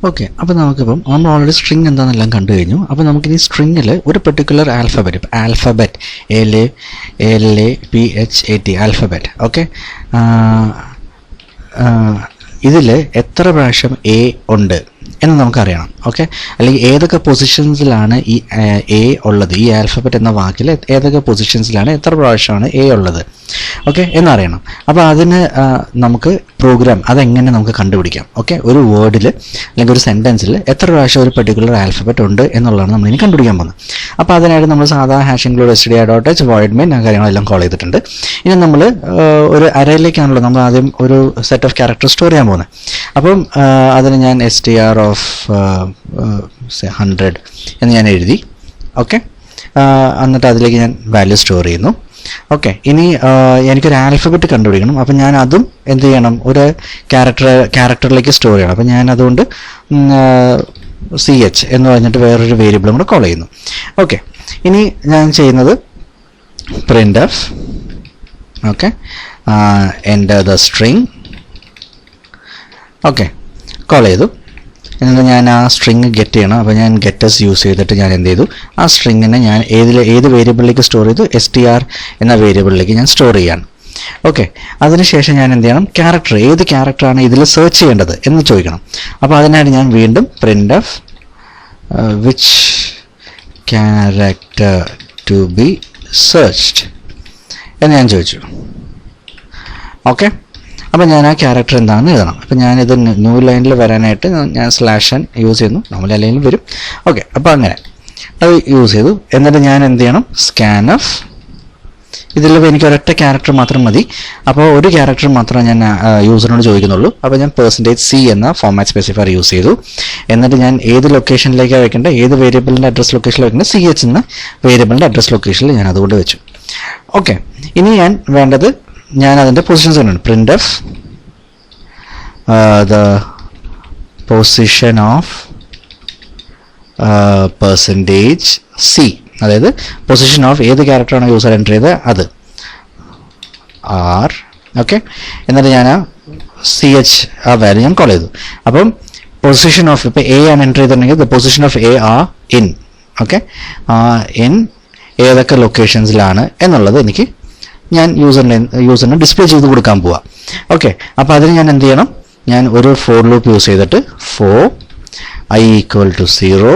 Okay, അപ്പോൾ നമുക്കിപ്പം നമ്മൾ ഓൾറെഡി സ്ട്രിങ് എന്താണെന്നെല്ലാം കണ്ടു കഴിഞ്ഞു. അപ്പോൾ നമുക്കിനി സ്ട്രിങ്ങിൽ ഒരു particular alphabet ALPHAT alphabet. Okay, ഇതിൽ എത്ര പ്രാവശ്യം എ ഉണ്ട് എന്ന് നമുക്കറിയണം. ഓക്കെ, അല്ലെങ്കിൽ ഏതൊക്കെ പൊസിഷൻസിലാണ് ഈ എ ഉള്ളത്, ഈ ആൽഫബറ്റ് എന്ന വാക്കിൽ ഏതൊക്കെ പൊസിഷൻസിലാണ് എത്ര പ്രാവശ്യമാണ് എ ഉള്ളത് ഓക്കെ എന്നറിയണം. അപ്പോൾ അതിന് നമുക്ക് പ്രോഗ്രാം അതെങ്ങനെ നമുക്ക് കണ്ടുപിടിക്കാം. ഓക്കെ, ഒരു വേർഡിൽ അല്ലെങ്കിൽ ഒരു സെൻറ്റൻസിൽ എത്ര പ്രാവശ്യം ഒരു പെർട്ടിക്കുലർ ആൽഫബറ്റ് ഉണ്ട് എന്നുള്ളതാണ് നമ്മളിനി കണ്ടുപിടിക്കാൻ പോകുന്നത്. അപ്പോൾ അതിനായിട്ട് നമ്മൾ സാധാരണ #str.h void main ആ കാര്യങ്ങളെല്ലാം കോൾ ചെയ്തിട്ടുണ്ട്. ഇനി നമ്മൾ ഒരു അറയിലേക്കാണല്ലോ നമ്മൾ ആദ്യം ഒരു സെറ്റ് ഓഫ് ക്യാരക്ടർ സ്റ്റോർ ചെയ്യാൻ പോകുന്നത്. അപ്പം അതിന് ഞാൻ str of 100 എന്ന് ഞാൻ എഴുതി. ഓക്കെ, എന്നിട്ട് അതിലേക്ക് ഞാൻ വാല്യൂ സ്റ്റോർ ചെയ്യുന്നു. ഓക്കെ, ഇനി എനിക്കൊരു ആൽഫബറ്റ് കണ്ടുപിടിക്കണം. അപ്പം ഞാൻ അതും എന്ത് ചെയ്യണം, ഒരു ക്യാരക്ടറിലേക്ക് സ്റ്റോർ ചെയ്യണം. അപ്പം ഞാൻ അതുകൊണ്ട് CH എന്ന് പറഞ്ഞിട്ട് വേറൊരു വേരിയബിളും കൂടെ കോൾ ചെയ്യുന്നു. ഓക്കെ, ഇനി ഞാൻ ചെയ്യുന്നത് printf okay enter the string okay call ചെയ്തു. എന്നിട്ട് ഞാൻ ആ സ്ട്രിങ് ഗെറ്റ് ചെയ്യണം. അപ്പോൾ ഞാൻ ഗെറ്റസ് യൂസ് ചെയ്തിട്ട് ഞാൻ എന്ത് ചെയ്തു, ആ സ്ട്രിങ്ങിനെ ഞാൻ ഏത് വേരിയബിളിലേക്ക് സ്റ്റോർ ചെയ്തു, str എന്ന വേരിയബിളിലേക്ക് ഞാൻ സ്റ്റോർ ചെയ്യാണ്. ഓക്കെ, അതിനുശേഷം ഞാൻ എന്ത് ചെയ്യണം, ഏത് ക്യാരക്ടറാണ് ഇതിൽ സെർച്ച് ചെയ്യേണ്ടത് എന്ന് ചോദിക്കണം. അപ്പോൾ അതിനായിട്ട് ഞാൻ വീണ്ടും printf which character to be searched എന്ന് ഞാൻ ചോദിച്ചു. ഓക്കെ, അപ്പോൾ ഞാൻ ആ ക്യാരക്ടർ എന്താണെന്ന് എഴുതണം. അപ്പോൾ ഞാനിത് ന്യൂ ലൈനിൽ വരാനായിട്ട് ഞാൻ /n യൂസ് ചെയ്യുന്നു. നമ്മൾ ലൈനിൽ വരും. ഓക്കെ, അപ്പോൾ അങ്ങനെ അത് യൂസ് ചെയ്തു. എന്നിട്ട് ഞാൻ എന്ത് ചെയ്യണം, scanf ഇതിൽ എനിക്ക് ഒരൊറ്റ ക്യാരക്ടർ മാത്രം മതി. അപ്പോൾ ഒരു ക്യാരക്ടർ മാത്രമേ ഞാൻ യൂസറിനോട് ചോദിക്കുന്നുള്ളൂ. അപ്പോൾ ഞാൻ %c എന്ന ഫോർമാറ്റ് സ്പെസിഫയർ യൂസ് ചെയ്തു. എന്നിട്ട് ഞാൻ ഏത് ലൊക്കേഷനിലേക്കാണ് വെക്കേണ്ടത്, ഏത് വേരിയബിളിൻ്റെ അഡ്രസ് ലൊക്കേഷനിൽ വെക്കേണ്ടത്, CH എന്ന വേരിയബിളിൻ്റെ അഡ്രസ് ലൊക്കേഷനിൽ ഞാൻ അതുകൊണ്ട് വെച്ചു. ഓക്കെ, ഇനി ഞാൻ വേണ്ടത് ഞാൻ അതിൻ്റെ പൊസിഷൻസ് കണ്ടുണ്ട്. printf the position of %c അതായത് പൊസിഷൻ ഓഫ് ഏത് ക്യാരക്ടറാണ് യൂസർ എൻ്റർ ചെയ്തത് അത് r. ഓക്കെ, എന്നിട്ട് ഞാൻ ആ CH ആ വാല്യൂ ഞാൻ കോൾ ചെയ്തു. അപ്പം പൊസിഷൻ ഓഫ് ഇപ്പോൾ എ ആണ് എൻ്റർ ചെയ്തിട്ടുണ്ടെങ്കിൽ the position of A R in. Okay, in ഏതൊക്കെ ലൊക്കേഷൻസിലാണ് എന്നുള്ളത് എനിക്ക് ഞാൻ യൂസറിന് ഡിസ്പ്ലേ ചെയ്ത് കൊടുക്കാൻ പോവാം. ഓക്കെ, അപ്പോൾ അതിന് ഞാൻ എന്ത് ചെയ്യണം, ഞാൻ ഒരു ഫോർ ലൂപ്പ് യൂസ് ചെയ്തിട്ട് for i = 0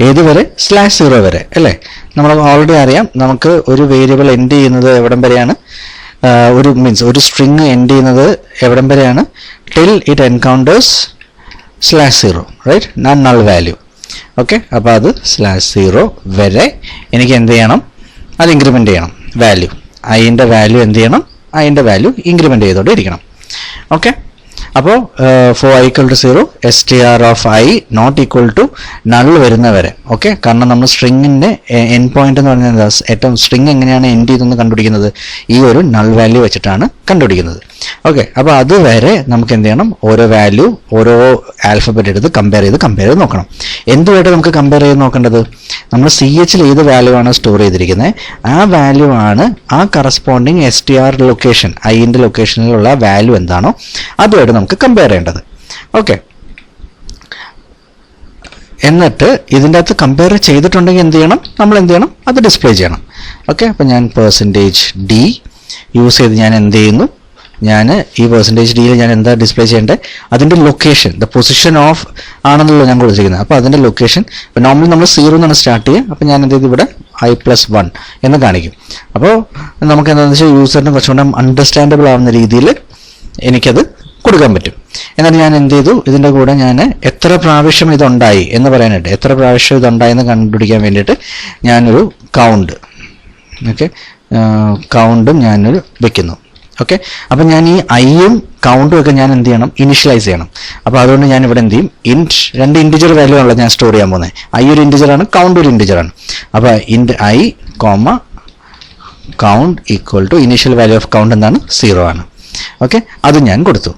ഏതുവരെ /0 വരെ അല്ലേ. നമ്മൾ ഓൾറെഡി അറിയാം നമുക്ക് ഒരു വേരിയബിൾ എൻഡ് ചെയ്യുന്നത് എവിടം വരെയാണ്, ഒരു സ്ട്രിങ് എൻഡ് ചെയ്യുന്നത് എവിടം വരെയാണ്, till it encounters /0 right, null value. Okay, അപ്പോൾ അത് /0 വരെ എനിക്ക് എന്ത് ചെയ്യണം, അത് ഇൻക്രിമെൻ്റ് ചെയ്യണം. വാല്യൂ ഐൻ്റെ വാല്യൂ എന്ത് ചെയ്യണം, ഐൻ്റെ വാല്യൂ ഇൻക്രിമെൻ്റ് ചെയ്തോടെ ഇരിക്കണം. ഓക്കെ, അപ്പോൾ for i = 0 str of i not equal to null വരുന്നവരെ. ഓക്കെ, കാരണം നമ്മൾ സ്ട്രിങ്ങിൻ്റെ എൻഡ് പോയിന്റ് എന്ന് പറഞ്ഞാൽ ഏറ്റവും സ്ട്രിങ് എങ്ങനെയാണ് എൻഡ് ചെയ്തെന്ന് കണ്ടുപിടിക്കുന്നത്, ഈ ഒരു നൾ വാല്യൂ വെച്ചിട്ടാണ് കണ്ടുപിടിക്കുന്നത്. ഓക്കെ, അപ്പോൾ അതുവരെ നമുക്ക് എന്ത് ചെയ്യണം, ഓരോ വാല്യൂ ഓരോ ആൽഫബറ്റ് എടുത്ത് കമ്പയർ ചെയ്ത് നോക്കണം. എന്തുമായിട്ട് നമുക്ക് കമ്പയർ ചെയ്ത് നോക്കേണ്ടത്, നമ്മൾ CHൽ ഏത് വാല്യൂ ആണ് സ്റ്റോർ ചെയ്തിരിക്കുന്നത് ആ വാല്യൂ ആണ് ആ കറസ്പോണ്ടിങ് str ലൊക്കേഷൻ ഐൻ്റെ ലൊക്കേഷനിലുള്ള വാല്യൂ എന്താണോ അതുമായിട്ട് നമുക്ക് കമ്പയർ ചെയ്യേണ്ടത്. ഓക്കെ, എന്നിട്ട് ഇതിൻ്റെ അകത്ത് കമ്പയർ ചെയ്തിട്ടുണ്ടെങ്കിൽ എന്ത് ചെയ്യണം, നമ്മൾ എന്ത് ചെയ്യണം, അത് ഡിസ്പ്ലേ ചെയ്യണം. ഓക്കെ, അപ്പം ഞാൻ %d യൂസ് ചെയ്ത് ഞാൻ എന്ത് ചെയ്യുന്നു, ഞാൻ ഈ %d ഞാൻ എന്താ ഡിസ്പ്ലേ ചെയ്യേണ്ടത്, അതിൻ്റെ ലൊക്കേഷൻ ദ പൊസിഷൻ ഓഫ് ആണെന്നല്ലോ ഞാൻ കൊടുത്തിരിക്കുന്നത്. അപ്പോൾ അതിൻ്റെ ലൊക്കേഷൻ ഇപ്പോൾ നോർമലി നമ്മൾ 0 എന്നാണ് സ്റ്റാർട്ട് ചെയ്യുക. അപ്പോൾ ഞാൻ എന്ത് ചെയ്തു, ഇവിടെ i+1 എന്ന് കാണിക്കും. അപ്പോൾ നമുക്ക് എന്താണെന്ന് വെച്ചാൽ യൂസറിന് കുറച്ചുകൂടെ അണ്ടർസ്റ്റാൻഡബിൾ ആവുന്ന രീതിയിൽ എനിക്കത് കൊടുക്കാൻ പറ്റും. എന്നിട്ട് ഞാൻ എന്ത് ചെയ്തു, ഇതിൻ്റെ കൂടെ ഞാൻ എത്ര പ്രാവശ്യം ഇതുണ്ടായി എന്ന് പറയാനായിട്ട്, എത്ര പ്രാവശ്യം ഇതുണ്ടായി എന്ന് കണ്ടുപിടിക്കാൻ വേണ്ടിയിട്ട് ഞാനൊരു കൗണ്ട് കൗണ്ടും ഞാനൊരു വെക്കുന്നു. ഓക്കെ, അപ്പം ഞാൻ ഈ ഐയും കൗണ്ടും ഒക്കെ ഞാൻ എന്ത് ചെയ്യണം, ഇനിഷ്യലൈസ് ചെയ്യണം. അപ്പോൾ അതുകൊണ്ട് ഞാൻ ഇവിടെ എന്ത് ചെയ്യും, രണ്ട് ഇൻറ്റിജർ വാല്യൂ ആണല്ലോ ഞാൻ സ്റ്റോർ ചെയ്യാൻ പോകുന്നത്. ഐ ഒരു ഇൻറ്റിജറാണ്, കൗണ്ട് ഒരു ഇൻറ്റിജറാണ്. അപ്പോൾ i, count = initial value of count എന്താണ്, 0 ആണ്. ഓക്കെ, അത് ഞാൻ കൊടുത്തു.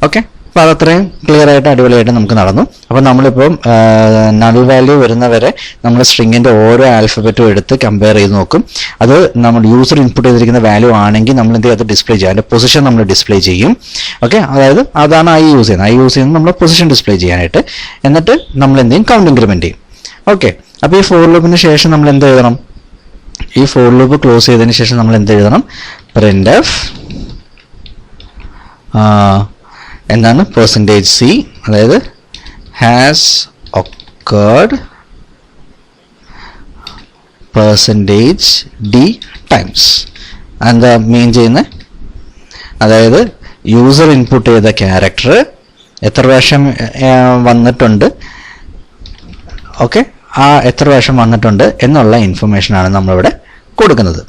ഓക്കെ, അപ്പോൾ അതത്രയും ക്ലിയർ ആയിട്ട് അടിപൊളിയായിട്ട് നമുക്ക് നടന്നു. അപ്പോൾ നമ്മളിപ്പം നൾ വാല്യൂ വരുന്നവരെ നമ്മൾ സ്ട്രിങ്ങിൻ്റെ ഓരോ ആൽഫബറ്റും എടുത്ത് കമ്പയർ ചെയ്ത് നോക്കും. അത് നമ്മൾ യൂസർ ഇൻപുട്ട് ചെയ്തിരിക്കുന്ന വാല്യൂ ആണെങ്കിൽ നമ്മൾ എന്ത് ചെയ്ത് ഡിസ്പ്ലേ ചെയ്യും, അതിൻ്റെ പൊസിഷൻ നമ്മൾ ഡിസ്പ്ലേ ചെയ്യും. ഓക്കെ, അതായത് അതാണ് ഐ യൂസ് ചെയ്യുന്നത് നമ്മൾ പൊസിഷൻ ഡിസ്പ്ലേ ചെയ്യാനായിട്ട്. എന്നിട്ട് നമ്മൾ എന്ത് ചെയ്യും, കൗണ്ട് ഇൻക്രിമെൻറ്റ് ചെയ്യും. ഓക്കെ, അപ്പോൾ ഈ ഫോർ ലൂപ്പിന് ശേഷം നമ്മൾ എന്ത് എഴുതണം, ഈ ഫോർ ലൂപ്പ് ക്ലോസ് ചെയ്തതിന് ശേഷം നമ്മൾ എന്ത് എഴുതണം, printf എന്താണ് %c, അതായത് ഹാസ് ഒക്കേർഡ് %d ടൈംസ്. എന്താ മീൻ ചെയ്യുന്നത്, അതായത് യൂസർ ഇൻപുട്ട് ചെയ്ത ക്യാരക്ടർ എത്ര പ്രാവശ്യം വന്നിട്ടുണ്ട്, ഓക്കെ, ആ എത്ര പ്രാവശ്യം വന്നിട്ടുണ്ട് എന്നുള്ള ഇൻഫർമേഷനാണ് നമ്മളിവിടെ കൊടുക്കുന്നത്.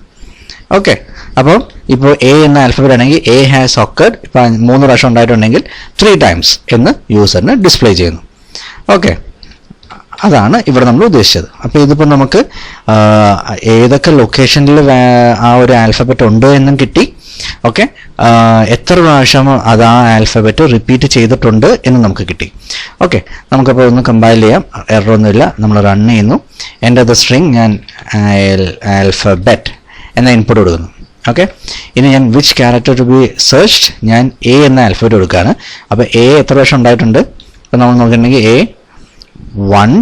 ഓക്കെ, അപ്പോൾ ഇപ്പോൾ എ എന്ന ആൽഫബറ്റ് ആണെങ്കിൽ എ ഹാസ് ഒക്കേർഡ്, ഇപ്പോൾ 3 പ്രാവശ്യം ഉണ്ടായിട്ടുണ്ടെങ്കിൽ 3 times എന്ന് യൂസറിന് ഡിസ്പ്ലേ ചെയ്യുന്നു. ഓക്കെ, അതാണ് ഇവിടെ നമ്മൾ ഉദ്ദേശിച്ചത്. അപ്പോൾ ഇതിപ്പോൾ നമുക്ക് ഏതൊക്കെ ലൊക്കേഷനിൽ ആ ഒരു ആൽഫബറ്റ് ഉണ്ട് എന്നും കിട്ടി. ഓക്കെ, എത്ര പ്രാവശ്യം അത് ആ ആൽഫബറ്റ് റിപ്പീറ്റ് ചെയ്തിട്ടുണ്ട് എന്ന് നമുക്ക് കിട്ടി. ഓക്കെ, നമുക്കപ്പോൾ ഒന്ന് കമ്പൈൽ ചെയ്യാം, എററൊന്നുമില്ല. നമ്മൾ റൺ ചെയ്യുന്നു. എൻ്റെ ദ സ്ട്രിങ് ഞാൻ ആൽഫബറ്റ് എന്ന ഇൻപുട്ട് കൊടുക്കുന്നു. ഓക്കെ, ഇനി ഞാൻ which character to be searched, ഞാൻ എ എന്ന ആൽഫബറ്റ് കൊടുക്കുകയാണ്. അപ്പോൾ എ എത്ര പ്രാവശ്യം ഉണ്ടായിട്ടുണ്ട്, ഇപ്പോൾ നമ്മൾ നോക്കിയിട്ടുണ്ടെങ്കിൽ എ 1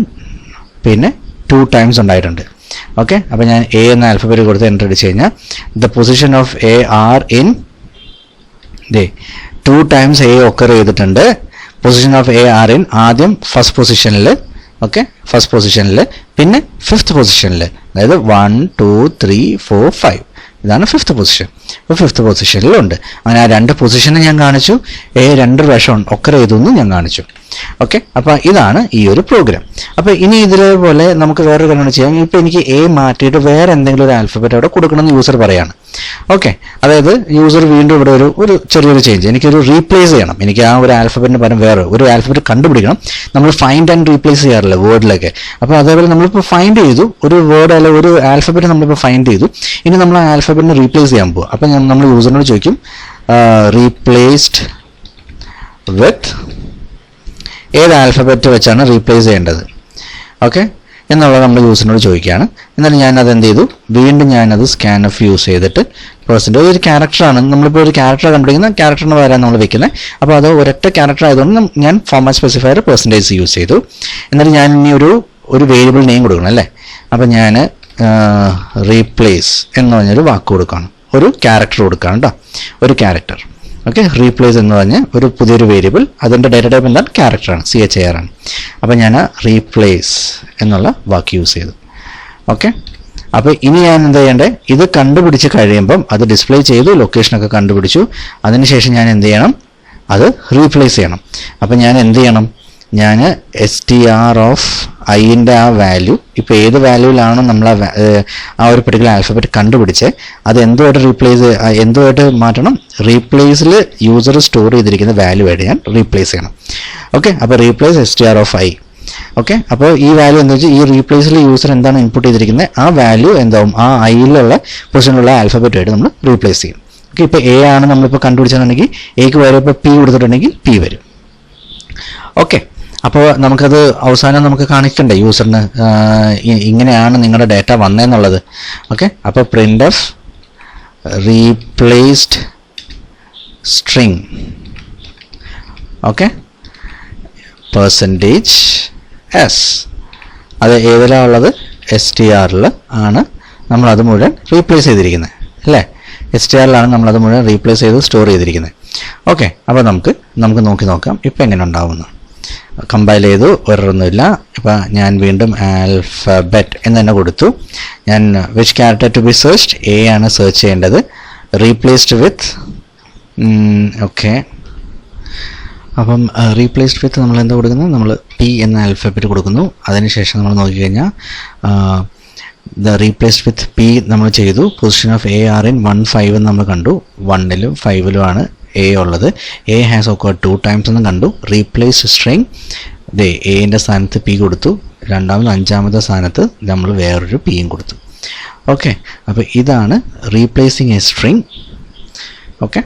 പിന്നെ 2 times ഉണ്ടായിട്ടുണ്ട്. ഓക്കെ, അപ്പോൾ ഞാൻ എ എന്ന ആൽഫബറ്റ് കൊടുത്ത് എൻ്റർ അടിച്ച് കഴിഞ്ഞാൽ the position of A R in 2 times A occur ചെയ്തിട്ടുണ്ട്. Position of A R in ആദ്യം ഫസ്റ്റ് പൊസിഷനിൽ, ഓക്കെ, ഫസ്റ്റ് പൊസിഷനിൽ, പിന്നെ 5th പൊസിഷനിൽ, അതായത് 1 2 3 4 5 ഇതാണ് 5th പൊസിഷൻ. അപ്പോൾ 5th പൊസിഷനിലുണ്ട്. അങ്ങനെ ആ 2 പൊസിഷനെ ഞാൻ കാണിച്ചു, എ 2 പ്രാവശ്യം ഒക്കർ ചെയ്തു എന്ന് ഞാൻ കാണിച്ചു. ഓക്കെ, അപ്പോൾ ഇതാണ് ഈ ഒരു പ്രോഗ്രാം. അപ്പോൾ ഇനി ഇതേപോലെ നമുക്ക് വേറൊരു കാര്യം ചെയ്യാം. ഇപ്പോൾ എനിക്ക് എ മാറ്റിയിട്ട് വേറെ എന്തെങ്കിലും ഒരു ആൽഫബറ്റ് അവിടെ കൊടുക്കണമെന്ന് യൂസർ പറയാണ്. ഓക്കെ, അതായത് യൂസർ വീണ്ടും ഇവിടെ ഒരു ചെറിയൊരു ചേഞ്ച്, എനിക്കൊരു റീപ്ലേസ് ചെയ്യണം. എനിക്ക് ആ ഒരു ആൽഫബറ്റിന് പകരം വേറെ ഒരു ആൽഫബറ്റ് കണ്ടുപിടിക്കണം. നമ്മൾ ഫൈൻഡ് ആൻഡ് റീപ്ലേസ് ചെയ്യാറില്ല വേർഡിലൊക്കെ. അപ്പോൾ അതേപോലെ നമ്മളിപ്പോൾ ഫൈൻഡ് ചെയ്തു ഒരു വേർഡ് അല്ല ഒരു ആൽഫബറ്റ് നമ്മളിപ്പോൾ ഫൈൻഡ് ചെയ്തു. ഇനി നമ്മൾ ആ ആൽഫബറ്റിനെ റീപ്ലേസ് ചെയ്യാൻ പോകും. അപ്പോൾ നമ്മൾ യൂസറിനോട് ചോദിക്കും റീപ്ലേസ്ഡ് വിത്ത് ഏത് ആൽഫബറ്റ് വെച്ചാണ് റീപ്ലേസ് ചെയ്യേണ്ടത്, ഓക്കെ എന്നുള്ളത് നമ്മൾ യൂസറിനോട് ചോദിക്കുകയാണ്. എന്നാലും ഞാനത് എന്ത് ചെയ്തു, വീണ്ടും ഞാനത് സ്കാൻഎഫ് യൂസ് ചെയ്തിട്ട് പെർസെൻറ്റേജ് ഒരു ക്യാരക്ടറാണ്, നമ്മളിപ്പോൾ ഒരു ക്യാരക്ടർ കണ്ടുപിടിക്കുന്ന ക്യാരക്ടറിന് പകരം നമ്മൾ വെക്കുന്നത്. അപ്പോൾ അത് ഒരൊറ്റ ക്യാരക്ടർ ആയതുകൊണ്ട് ഞാൻ ഫോർമാറ്റ് സ്പെസിഫയർ % യൂസ് ചെയ്തു. എന്നിട്ട് ഞാൻ ഇനി ഒരു വേരിയബിൾ നെയിം കൊടുക്കണം അല്ലേ. അപ്പോൾ ഞാൻ റീപ്ലേസ് എന്ന് പറഞ്ഞൊരു വാക്ക് കൊടുക്കുകയാണ്, ഒരു ക്യാരക്ടർ കൊടുക്കുകയാണ് കേട്ടോ, ഒരു ക്യാരക്ടർ. ഓക്കെ, റീപ്ലേസ് എന്ന് പറഞ്ഞ് ഒരു പുതിയൊരു വേരിയബിൾ, അതിൻ്റെ ഡേറ്റ ടൈപ്പ് എന്താണ്, ക്യാരക്ടറാണ്, CHAR ആണ്. അപ്പോൾ ഞാൻ റീപ്ലേസ് എന്നുള്ള വാക്ക് യൂസ് ചെയ്തു. ഓക്കെ, അപ്പോൾ ഇനി ഞാൻ എന്താ ചെയ്യേണ്ടത്, ഇത് കണ്ടുപിടിച്ച് കഴിയുമ്പം അത് ഡിസ്പ്ലേ ചെയ്തു, ലൊക്കേഷനൊക്കെ കണ്ടുപിടിച്ചു. അതിനുശേഷം ഞാൻ എന്ത് ചെയ്യണം, അത് റീപ്ലേസ് ചെയ്യണം. അപ്പോൾ ഞാൻ എന്ത് ചെയ്യണം, ഞാൻ str ഓഫ് ഐൻ്റെ ആ വാല്യൂ, ഇപ്പോൾ ഏത് വാല്യൂവിലാണോ നമ്മൾ ആ ഒരു പെർട്ടിക്കുലർ ആൽഫബറ്റ് കണ്ടുപിടിച്ച് അത് എന്തുമായിട്ട് മാറ്റണം, റീപ്ലേസിൽ യൂസർ സ്റ്റോർ ചെയ്തിരിക്കുന്ന വാല്യൂ ആയിട്ട് ഞാൻ റീപ്ലേസ് ചെയ്യണം. ഓക്കെ, അപ്പോൾ replace str of I. Okay, അപ്പോൾ ഈ വാല്യൂ എന്താ വെച്ചാൽ ഈ റീപ്ലേസിൽ യൂസർ എന്താണ് ഇൻപുട്ട് ചെയ്തിരിക്കുന്നത് ആ വാല്യൂ എന്താവും, ആ ഐയിലുള്ള പൊസിഷനിലുള്ള ആൽഫബറ്റുമായിട്ട് നമ്മൾ റീപ്ലേസ് ചെയ്യും. ഓക്കെ, ഇപ്പോൾ എ ആണ് നമ്മളിപ്പോൾ കണ്ടുപിടിച്ചിട്ടുണ്ടെങ്കിൽ എക്ക് വരെ ഇപ്പോൾ പി കൊടുത്തിട്ടുണ്ടെങ്കിൽ പി വരും. ഓക്കെ, അപ്പോൾ നമുക്കത് അവസാനം നമുക്ക് കാണിക്കണ്ടേ യൂസറിന് ഇങ്ങനെയാണ് നിങ്ങളുടെ ഡേറ്റ വന്നതെന്നുള്ളത്. ഓക്കെ, അപ്പോൾ printf replaced string, okay %s, അത് ഏതിലാണ് ഉള്ളത്, STRൽ ആണ് നമ്മളത് മുഴുവൻ റീപ്ലേസ് ചെയ്തിരിക്കുന്നത് അല്ലേ. STRലാണ് നമ്മളത് മുഴുവൻ റീപ്ലേസ് ചെയ്ത് സ്റ്റോർ ചെയ്തിരിക്കുന്നത്. ഓക്കെ, അപ്പോൾ നമുക്ക് നോക്കാം ഇപ്പോൾ എങ്ങനെ ഉണ്ടാവുമെന്ന്. കമ്പൈൽ ചെയ്തു, വേറൊന്നുമില്ല. ഇപ്പോൾ ഞാൻ വീണ്ടും ആൽഫബറ്റ് എന്ന് തന്നെ കൊടുത്തു. ഞാൻ which character to be searched, A ആണ് സെർച്ച് ചെയ്യേണ്ടത്. റീപ്ലേസ്ഡ് വിത്ത്, ഓക്കെ, അപ്പം റീപ്ലേസ്ഡ് വിത്ത് നമ്മൾ എന്താ കൊടുക്കുന്നത്, നമ്മൾ പി എന്ന ആൽഫബറ്റ് കൊടുക്കുന്നു. അതിനുശേഷം നമ്മൾ നോക്കിക്കഴിഞ്ഞാൽ ദ റീപ്ലേസ്ഡ് വിത്ത് പി നമ്മൾ ചെയ്തു. Position of A R in 1 5 എന്ന് നമ്മൾ കണ്ടു, 1ലും 5ലും ആണ് എ ഉള്ളത്. എ ഹാസ് ഒക്കേർഡ് 2 times എന്ന് കണ്ടു. റീപ്ലേസ് സ്ട്രിങ് എന്റെ സ്ഥാനത്ത് പി കൊടുത്തു, രണ്ടാമത് 5ാമത്തെ സ്ഥാനത്ത് നമ്മൾ വേറൊരു പിയും കൊടുത്തു. ഓക്കെ, അപ്പോൾ ഇതാണ് റീപ്ലേസിങ് എ സ്ട്രിങ്. ഓക്കെ.